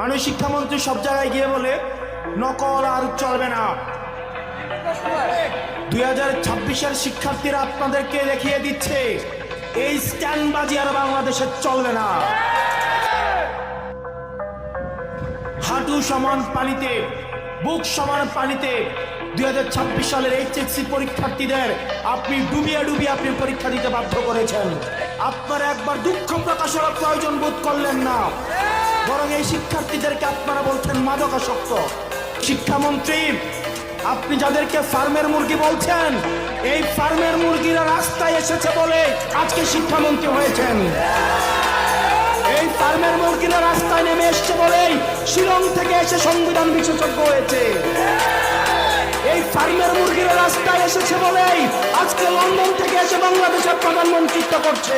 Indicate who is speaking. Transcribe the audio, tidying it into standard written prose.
Speaker 1: মাননীয় শিক্ষামন্ত্রী সব জায়গায় গিয়ে বলে নকল আর চলবে না। 2026-এর শিক্ষার্থীরা আপনাদেরকে দেখিয়ে দিচ্ছে এই স্ট্যান্ডবাজি আর বাংলাদেশে চলবে না। হাঁটু সমান পানিতে, বুক সমান পানিতে 2026 সালের এইচএসসি পরীক্ষার্থীদের আপনি ডুবিয়ে ডুবিয়ে আপনি পরীক্ষা দিতে বাধ্য করেছেন। আপনারা একবার দুঃখ প্রকাশের প্রয়োজন বোধ করলেন না, বরং এই শিক্ষার্থীদেরকে আপনারা বলছেন মাদকাসক্ত। শিক্ষামন্ত্রী, আপনি যাদেরকে ফার্মের মুরগি বলছেন, এই ফার্মের মুরগিরা রাস্তায় এসেছে বলে আজকে শিক্ষামন্ত্রী হয়েছেন। এই ফার্মের মুরগিরা রাস্তায় নেমে এসছে বলেই শিলং থেকে এসে সংবিধান বিশেষজ্ঞ হয়েছে। এই ফার্মের মুরগিরা রাস্তায় এসেছে বলেই আজকে লন্ডন থেকে এসে বাংলাদেশের প্রধানমন্ত্রিত্ব করছে।